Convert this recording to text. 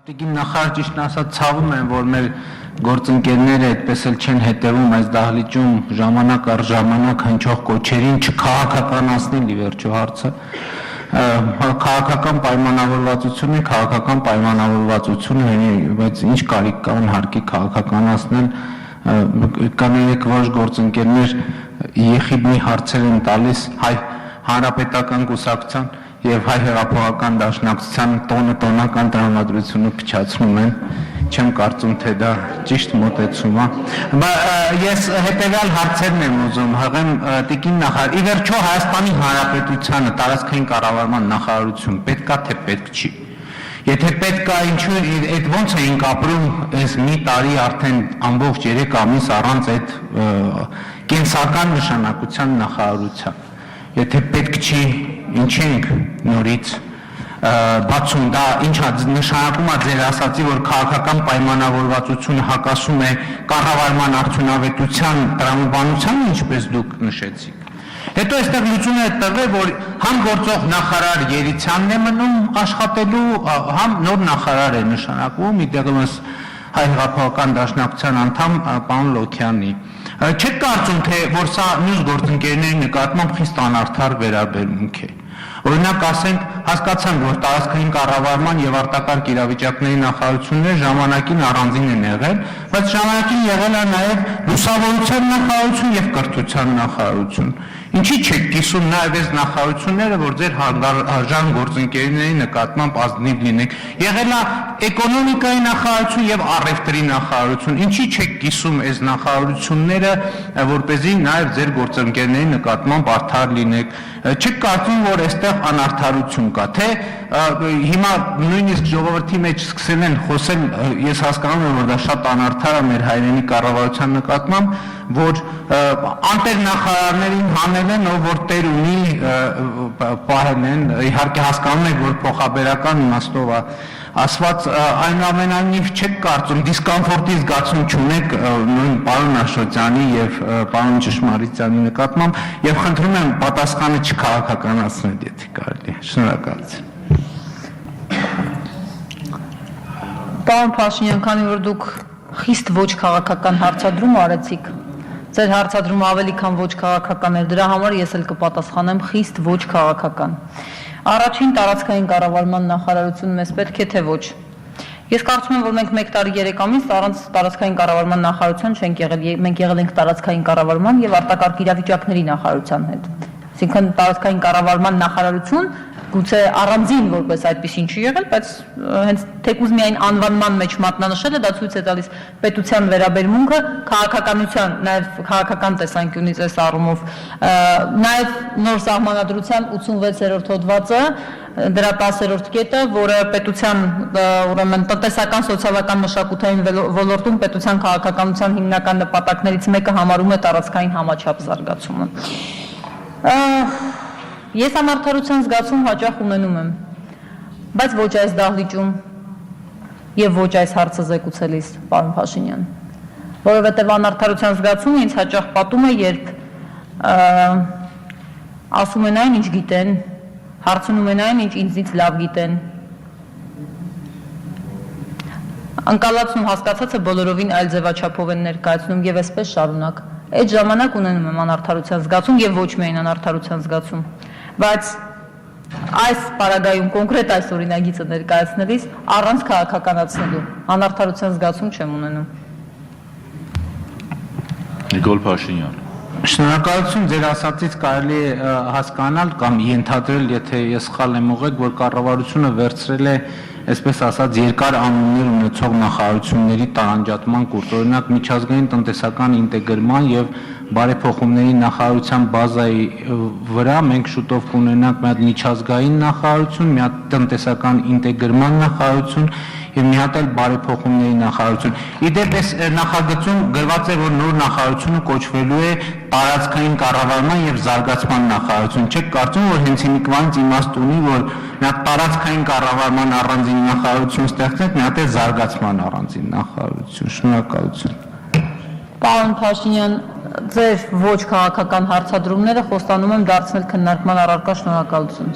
Տիկին նախարար ճիշտն ասած ցավում եմ, որ մեր գործընկերները այդպես էլ չեն հետևում այս դահլիճում ժամանակ առ ժամանակ հնչող կոչերին չքաղաքականացնել ի վերջո հարցը։ Քաղաքական պայմանավորվածություն է, քաղաքական պայմանավորվածություն է, բայց ինչ կարիք կա հարկի քաղաքականացնել, կներեք ոչ գործընկերներ ԵԽԻԲ-ի հարցեր են տալիս հայ հանրապետական կուսակցության եւ հայ հեղափոխական դաշնակցության տոնական տրամադրությունը փչացնում են, չեմ կարծում թե դա ճիշտ մոտեցում է։ Ես հետեւյալ հարցերն եմ ուզում հղեմ տիկին նախարար, ի վերջո Հայաստանի Հանրապետությանը տարածքային կառավարման նախարարություն պետքա թե պետք չի։ Եթե պետք է, ինչու այդ ոնց էինք ապրում այս մի տարի արդեն ամբողջ 3 ամիս առանց այդ կենսական նշանակության նախարարության։ Եթե պետք չի, ինչ ենք նորից բացում, դա ինչ նշանակում է ձեր ասացի, որ քաղաքական պայմանավորվածությունը հակասում է կառավարման արդյունավետության տրամաբանությանը, ինչպես դուք նշեցիք։ Հետո այստեղ լուծում է տվել, որ համ գործող նախարար Երիցյանն է մնում աշխատելու, համ նոր նախարար է նշանակվում, իդեղս հայ հեղափոխական դաշնակցության անդամ պարոն Լոքյանի։ Չեք կարծում, թե որ սա մյուս գործընկերների նկատմամբ խիստ անարդար վերաբերմունք է։ Օրինակ ասենք, հասկացանք, որ տարածքային կառավարման եւ արտակարգ իրավիճակների նախարարությունները ժամանակին առանձին են եղել, բայց ժամանակին եղել է նաեւ լուսավորության նախարարություն եւ կրթության նախարարություն։ Ինչի՞ չեք կիսում նաեւ այս նախարարությունները, որ ձեր հարգարժան գործընկերների նկատմամբ ազնիվ լինեք։ Եղել է էկոնոմիկայի նախարարություն եւ առևտրի նախարարություն։ Ինչի՞ չեք կիսում այս նախարարությունները, որպեսզի նաեւ ձեր գործընկերների նկատմամբ արդար լինեք։ Չեք կարծում, որ այստեղ անարդարություն կա, թե հիմա նույնիսկ ժողովրդի մեջ սկսել են խոսել, ես հասկանում եմ, որ դա շատ անարդար է մեր հայրենի կառավարության նկատմամբ, որ անտեր նախարարներին հանել են, ով որ տեր ունի պահել են, իհարկե հասկանում եք, որ փոխաբերական իմաստով է ասված, այնուամենայնիվ չեք կարծում, դիսկոմֆորտի զգացում չունեք նույն պարոն Աշոտյանի եւ պարոն Ճշմարիտյանի նկատմամբ եւ խնդրում եմ պատասխանը չքաղաքականացնել, եթե կարելի է։ Շնորհակալություն։ Պարոն Փաշինյան, քանի որ դուք խիստ ոչ քաղաքական հարցադրում արեցիք, ձեր հարցադրումը ավելի քան ոչ քաղաքական էր, դրա համար ես էլ կպատասխանեմ խիստ ոչ քաղաքական։ Առաջին տարածքային կառավարման նախարարությունը մեզ պետք է թե ոչ։ Ես կարծում եմ, որ մենք 1 տարի 3 ամիս առանց տարածքային կառավարման նախարարության չենք եղել, մենք եղել ենք տարածքային կառավարման եւ արտակարգ իրավիճակների նախարարության հետ։ Այսինքն տարածքային կառավարման նախարարություն գուցե առանձին որպես այդպեսին չի եղել, բայց հենց թեկուզ միայն անվանման մեջ մատնանշելը դա ցույց է տալիս պետության վերաբերմունքը քաղաքականության, նաև քաղաքական տեսանկյունից այս առումով, նաև նոր սահմանադրության 86-րդ հոդվածը, դրա 10-րդ կետը, որը պետության ուրեմն տնտեսական, սոցիալական, մշակութային ոլորտում պետության քաղաքականության հիմնական նպատակներից մեկը համարում է տարածքային համաչափ զարգացումը։ Ես անարդարության զգացում հաճախ ունենում եմ, բայց ոչ այս դահլիճում եւ ոչ այս հարցը զեկուցելիս, պարոն Փաշինյան, որովհետեւ անարդարության զգացումը ինձ հաճախ պատում է, երբ ասում են այն, ինչ գիտեն, հարցնում են այն, ինչ ինձնից լավ գիտեն, անկալածում հասկացածը բոլորովին այլ ձևաչափով են ներկայացնում եւ այսպես շարունակ։ Այդ ժամանակ ունենում եմ անարդարության զգացում եւ ոչ միայն անարդարության զգացում, բայց այս պարագայում կոնկրետ այս օրինագիծը ներկայացնելիս առանց քաղաքականացնելու անարդարության զգացում չեմ ունենում։ Նիկոլ Փաշինյան։ Շնորհակալություն, ձեր ասածից կարելի է հասկանալ կամ ենթադրել, եթե ես սխալ եմ ուղղել, որ կառավարությունը վերցրել է այսպես ասած երկար անուններ ունեցող նախարարությունների տարանջատման կուրս, օրինակ միջազգային տնտեսական ինտեգրման եւ բարեփոխումների նախարարության բազայի վրա մենք շուտով կունենանք մի հատ միջազգային նախարարություն, մի հատ տնտեսական ինտեգրման նախարարություն եւ մի հատ էլ բարեփոխումների նախարարություն։ Իդեպ այս նախագծում գրված է, որ նոր նախարարությունը կոչվելու է տարածքային կառավարման եւ զարգացման նախարարություն։ Չեք կարծում, որ հենց հիմիկվանից իմաստ ունի, որ մի հատ տարածքային կառավարման առանձին նախարարություն ստեղծենք, մի հատ էլ զարգացման առանձին նախարարություն։ Շնորհակալություն։ Պարոն Փաշինյան, ձեր ոչ քաղաքական հարցադրումները խոստանում եմ դարձնել քննարկման առարկա, շնորհակալություն։